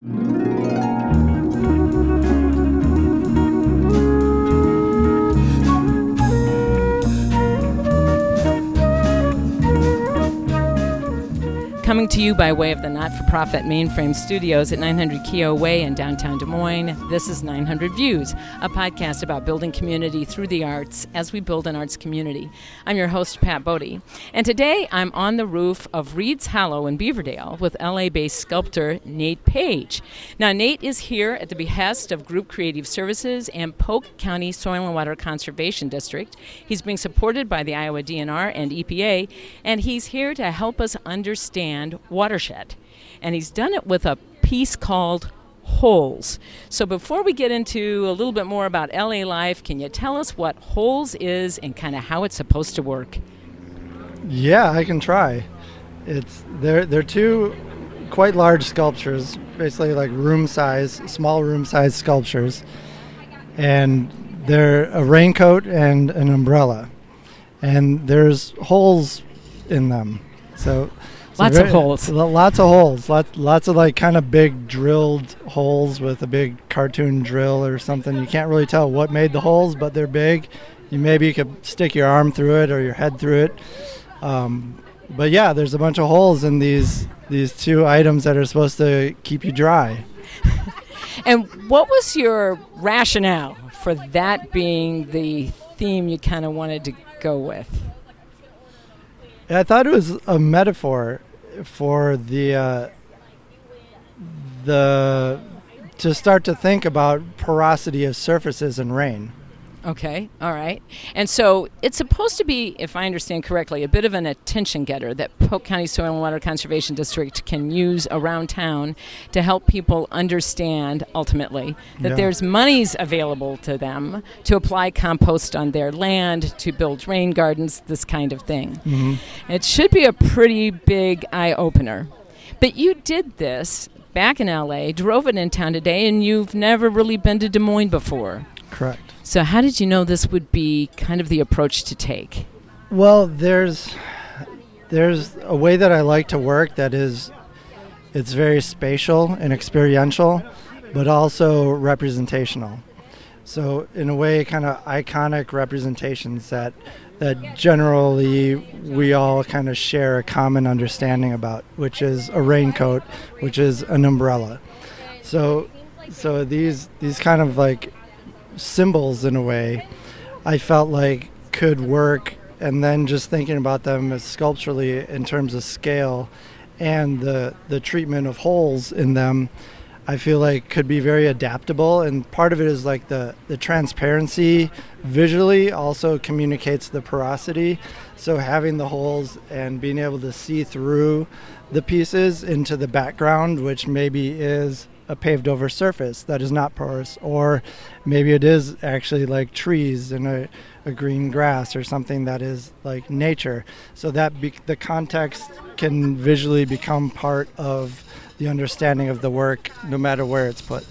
Coming to you by way of the not-for-profit Mainframe Studios at 900 Keogh Way in downtown Des Moines, this is 900 Views, a podcast about building community through the arts as we build an arts community. I'm your host, Pat Bodie, and today I'm on the roof of Reed's Hollow in Beaverdale with LA-based sculptor Nate Page. Now, Nate is here at the behest of Group Creative Services and Polk County Soil and Water Conservation District. He's being supported by the Iowa DNR and EPA, and he's here to help us understand watershed. And he's done it with a piece called Holes. So before we get into a little bit more about LA life, can you tell us what Holes is and kind of how it's supposed to work? Yeah, I can try. They're two quite large sculptures, basically like small room size sculptures. And they're a raincoat and an umbrella. And there's holes in them. So lots of holes, lots of like kind of big drilled holes with a big cartoon drill or something. You can't really tell what made the holes, but they're big. You could stick your arm through it or your head through it. But yeah, there's a bunch of holes in these two items that are supposed to keep you dry. And what was your rationale for that being the theme you kind of wanted to go with? I thought it was a metaphor for the to start to think about porosity of surfaces and rain. Okay, all right. And so it's supposed to be, if I understand correctly, a bit of an attention getter that Polk County Soil and Water Conservation District can use around town to help people understand, ultimately, that there's monies available to them to apply compost on their land, to build rain gardens, this kind of thing. Mm-hmm. It should be a pretty big eye-opener. But you did this back in LA, drove it in town today, and you've never really been to Des Moines before. Correct. So how did you know this would be kind of the approach to take? Well, there's a way that I like to work that it's very spatial and experiential, but also representational. So in a way, kind of iconic representations that generally we all kind of share a common understanding about, which is a raincoat, which is an umbrella. So these kind of like symbols, in a way, I felt like could work, and then just thinking about them as sculpturally in terms of scale and the treatment of holes in them, I feel like could be very adaptable. And part of it is like the transparency visually also communicates the porosity. So having the holes and being able to see through the pieces into the background, which maybe is a paved over surface that is not porous, or maybe it is actually like trees and a green grass or something that is like nature, so that the context can visually become part of the understanding of the work no matter where it's put.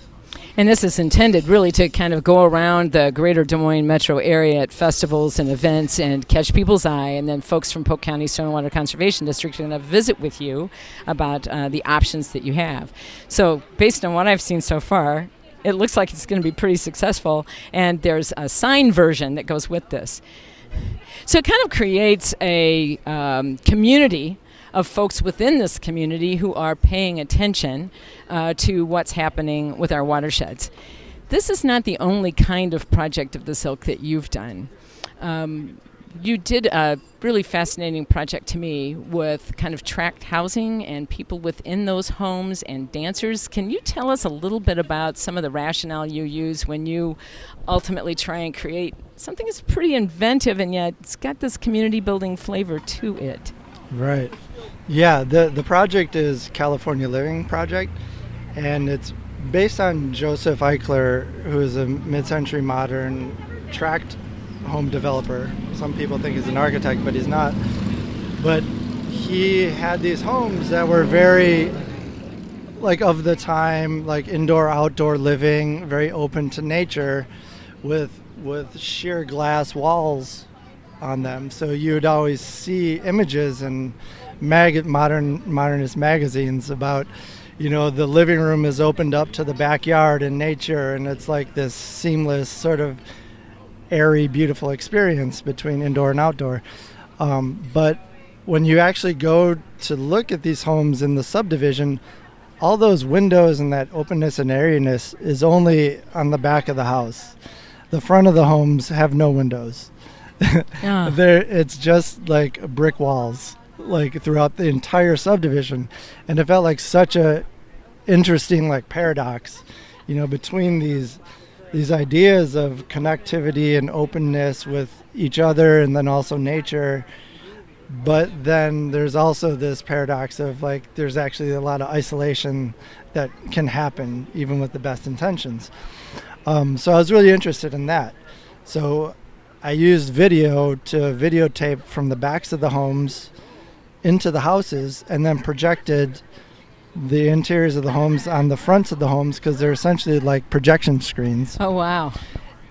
And this is intended really to kind of go around the greater Des Moines Metro area at festivals and events and catch people's eye, and then folks from Polk County Soil and Water Conservation District are going to visit with you about the options that you have. So based on what I've seen so far, it looks like it's going to be pretty successful, and there's a sign version that goes with this. So it kind of creates a community of folks within this community who are paying attention to what's happening with our watersheds. This is not the only kind of project of this ilk that you've done. You did a really fascinating project to me with kind of tract housing and people within those homes and dancers. Can you tell us a little bit about some of the rationale you use when you ultimately try and create something that's pretty inventive and yet it's got this community building flavor to it? Right. Yeah, the project is California Living Project, and it's based on Joseph Eichler, who is a mid-century modern tract home developer. Some people think he's an architect, but he's not. But he had these homes that were very, like, of the time, like indoor, outdoor living, very open to nature, with sheer glass walls on them. So you'd always see images in modernist magazines about, the living room is opened up to the backyard and nature, and it's like this seamless sort of airy, beautiful experience between indoor and outdoor. But when you actually go to look at these homes in the subdivision, all those windows and that openness and airiness is only on the back of the house. The front of the homes have no windows. Yeah. It's just like brick walls, like throughout the entire subdivision. And it felt like such a interesting like paradox, between these ideas of connectivity and openness with each other and then also nature. But then there's also this paradox of like there's actually a lot of isolation that can happen even with the best intentions. So I was really interested in that. So I used video to videotape from the backs of the homes into the houses, and then projected the interiors of the homes on the fronts of the homes, because they're essentially like projection screens. Oh, wow.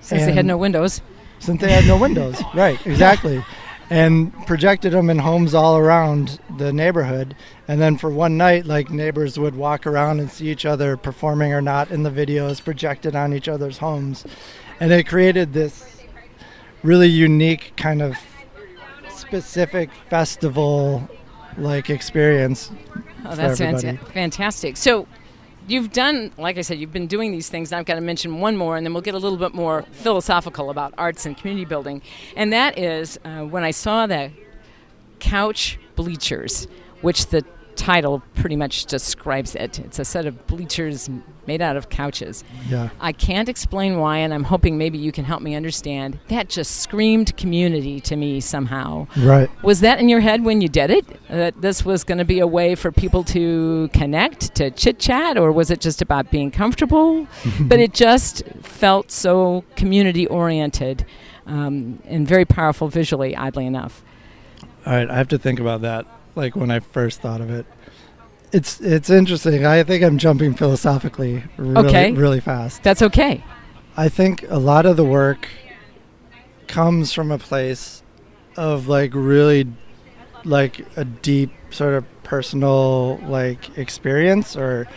Since they had no windows. Since they had no windows, right, exactly. And projected them in homes all around the neighborhood. And then for one night, like neighbors would walk around and see each other performing or not in the videos projected on each other's homes. And it created this really unique kind of specific festival like experience. Oh, that's for everybody. Fantastic. So you've done, like I said, you've been doing these things. I've got to mention one more, and then we'll get a little bit more philosophical about arts and community building. And that is when I saw the couch bleachers, which the title pretty much describes it. It's a set of bleachers made out of couches. Yeah. I can't explain why, and I'm hoping maybe you can help me understand. That just screamed community to me somehow. Right. Was that in your head when you did it? That this was going to be a way for people to connect, to chit-chat, or was it just about being comfortable? But it just felt so community-oriented and very powerful visually, oddly enough. All right, I have to think about that. Like when I first thought of it, it's interesting. I think I'm jumping philosophically really fast. That's okay. I think a lot of the work comes from a place of like really like a deep sort of personal like experience or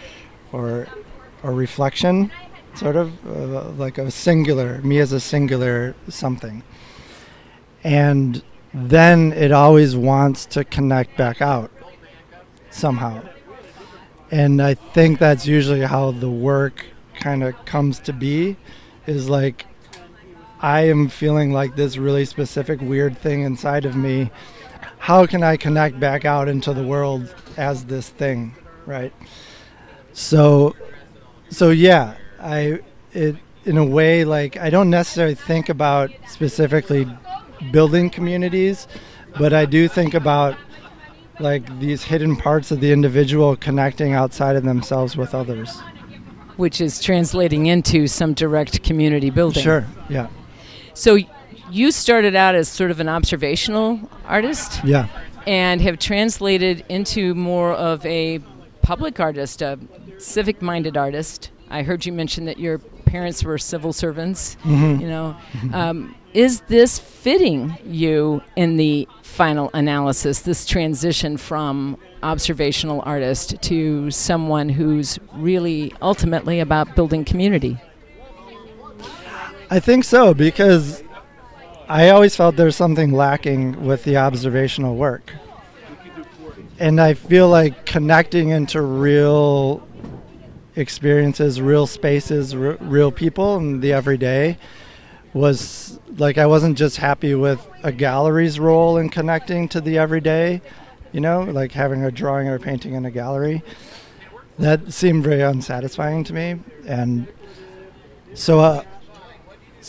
reflection, sort of like a singular, me as a singular something. And then it always wants to connect back out somehow. And I think that's usually how the work kind of comes to be, is like I am feeling like this really specific weird thing inside of me. How can I connect back out into the world as this thing, right? So yeah, in a way, like I don't necessarily think about specifically building communities, but I do think about like these hidden parts of the individual connecting outside of themselves with others. Which is translating into some direct community building. Sure, yeah. So you started out as sort of an observational artist? Yeah. And have translated into more of a public artist, a civic-minded artist. I heard you mention that your parents were civil servants, Is this fitting you in the final analysis, this transition from observational artist to someone who's really ultimately about building community? I think so, because I always felt there's something lacking with the observational work. And I feel like connecting into real experiences, real spaces, real people in the everyday was like, I wasn't just happy with a gallery's role in connecting to the everyday, like having a drawing or a painting in a gallery. That seemed very unsatisfying to me. And so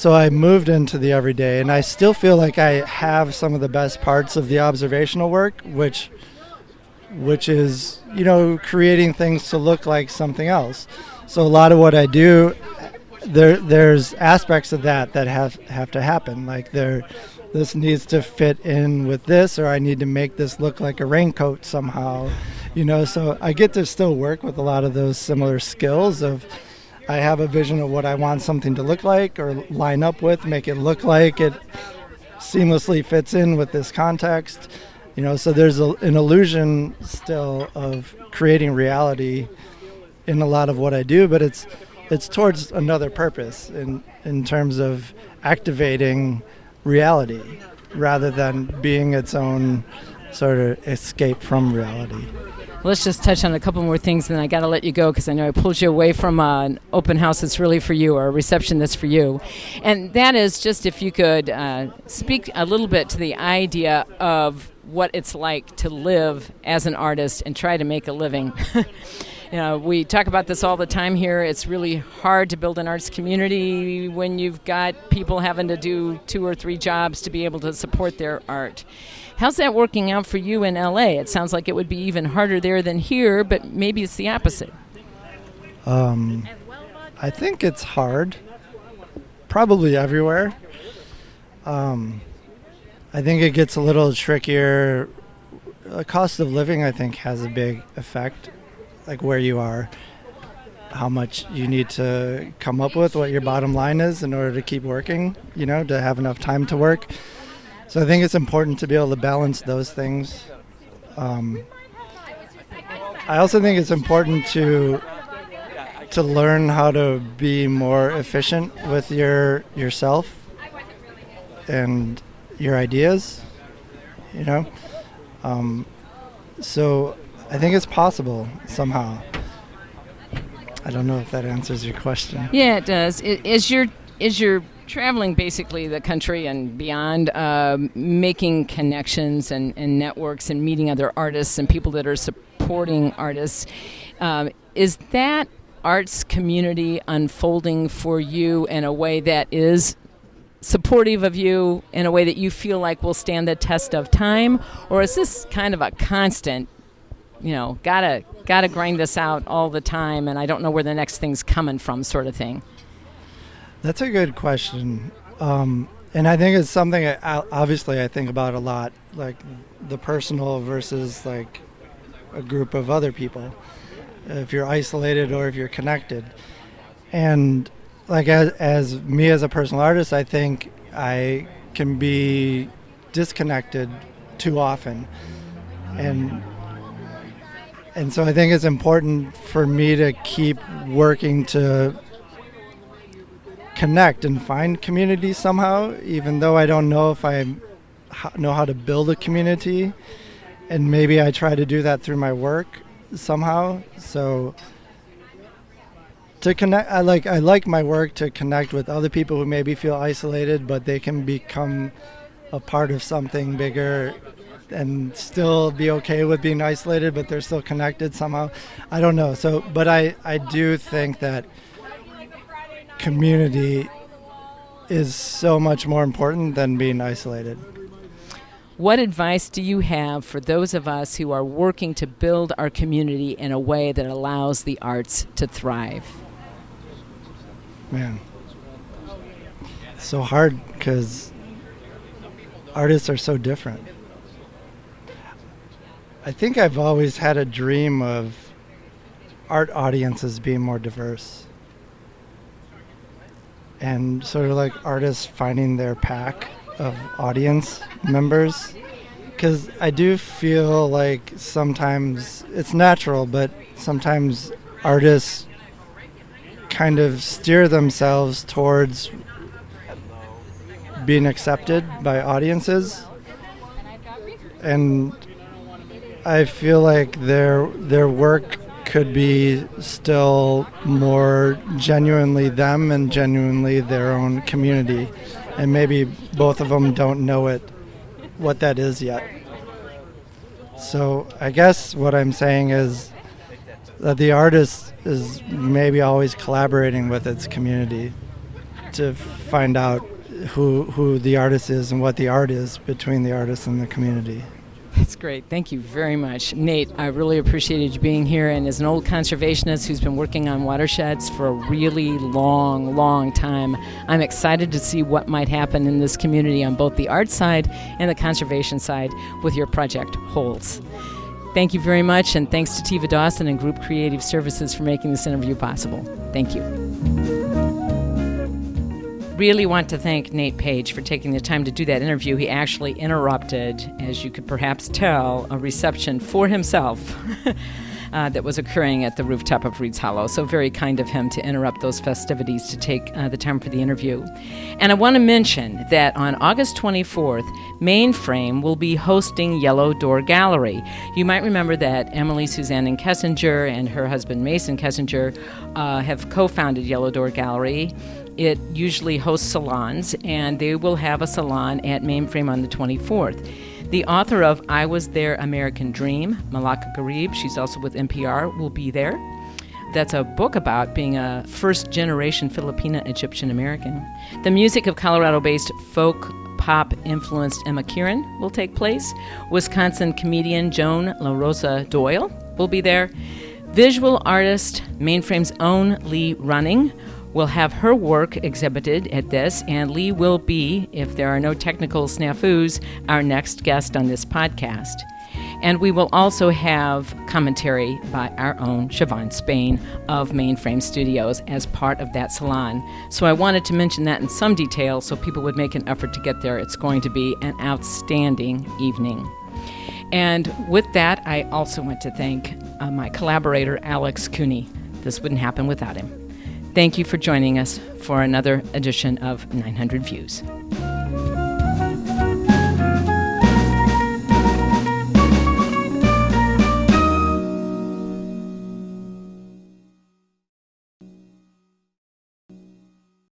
I moved into the everyday, and I still feel like I have some of the best parts of the observational work, which is, creating things to look like something else. So a lot of what I do, there's aspects of that have to happen. Like this needs to fit in with this, or I need to make this look like a raincoat somehow, So I get to still work with a lot of those similar skills of, I have a vision of what I want something to look like or line up with, make it look like it seamlessly fits in with this context. So there's an illusion still of creating reality in a lot of what I do, but it's towards another purpose in terms of activating reality rather than being its own sort of escape from reality. Let's just touch on a couple more things, and then I got to let you go because I know I pulled you away from an open house that's really for you, or a reception that's for you. And that is just if you could speak a little bit to the idea of what it's like to live as an artist and try to make a living. We talk about this all the time here. It's really hard to build an arts community when you've got people having to do 2 or 3 jobs to be able to support their art. How's that working out for you in LA? It sounds like it would be even harder there than here, but maybe it's the opposite. I think it's hard, probably everywhere. I think it gets a little trickier. The cost of living, I think, has a big effect, like where you are, how much you need to come up with, what your bottom line is in order to keep working, to have enough time to work. So I think it's important to be able to balance those things. I also think it's important to learn how to be more efficient with yourself and your ideas, So I think it's possible somehow. I don't know if that answers your question. Yeah, it does. Is your traveling basically the country and beyond, making connections and networks and meeting other artists and people that are supporting artists, is that arts community unfolding for you in a way that is supportive of you, in a way that you feel like will stand the test of time? Or is this kind of a constant, gotta grind this out all the time and I don't know where the next thing's coming from sort of thing? That's a good question. And I think it's something obviously I think about a lot, like the personal versus like a group of other people, if you're isolated or if you're connected. And like as me as a personal artist, I think I can be disconnected too often. And so I think it's important for me to keep working to connect and find community somehow, even though I don't know if I know how to build a community. And maybe I try to do that through my work somehow. So to connect, I like my work to connect with other people who maybe feel isolated, but they can become a part of something bigger and still be okay with being isolated, but they're still connected somehow. I don't know. So, but I do think that community is so much more important than being isolated. What advice do you have for those of us who are working to build our community in a way that allows the arts to thrive? Man, it's so hard because artists are so different. I think I've always had a dream of art audiences being more diverse. And sort of like artists finding their pack of audience members. Because I do feel like sometimes it's natural, but sometimes artists kind of steer themselves towards being accepted by audiences. And I feel like their work could be still more genuinely them and genuinely their own community. And maybe both of them don't know what that is yet. So I guess what I'm saying is that the artist is maybe always collaborating with its community to find out who the artist is and what the art is between the artist and the community. That's great. Thank you very much. Nate, I really appreciated you being here. And as an old conservationist who's been working on watersheds for a really long, long time, I'm excited to see what might happen in this community on both the art side and the conservation side with your project, Holes. Thank you very much, and thanks to Tiva Dawson and Group Creative Services for making this interview possible. Thank you. Really want to thank Nate Page for taking the time to do that interview. He actually interrupted, as you could perhaps tell, a reception for himself. that was occurring at the rooftop of Reed's Hollow. So very kind of him to interrupt those festivities to take the time for the interview. And I want to mention that on August 24th, Mainframe will be hosting Yellow Door Gallery. You might remember that Emily Suzanne Kessinger and her husband Mason Kessinger have co-founded Yellow Door Gallery. It usually hosts salons, and they will have a salon at Mainframe on the 24th. The author of I Was There, American Dream, Malaka Gharib, she's also with NPR, will be there. That's a book about being a first-generation Filipina Egyptian American. The music of Colorado-based folk pop-influenced Emma Kieran will take place. Wisconsin comedian Joan La Rosa Doyle will be there. Visual artist, Mainframe's own Lee Running, will have her work exhibited at this, and Lee will be, if there are no technical snafus, our next guest on this podcast. And we will also have commentary by our own Siobhan Spain of Mainframe Studios as part of that salon. So I wanted to mention that in some detail so people would make an effort to get there. It's going to be an outstanding evening. And with that, I also want to thank my collaborator, Alex Cooney. This wouldn't happen without him. Thank you for joining us for another edition of 900 Views.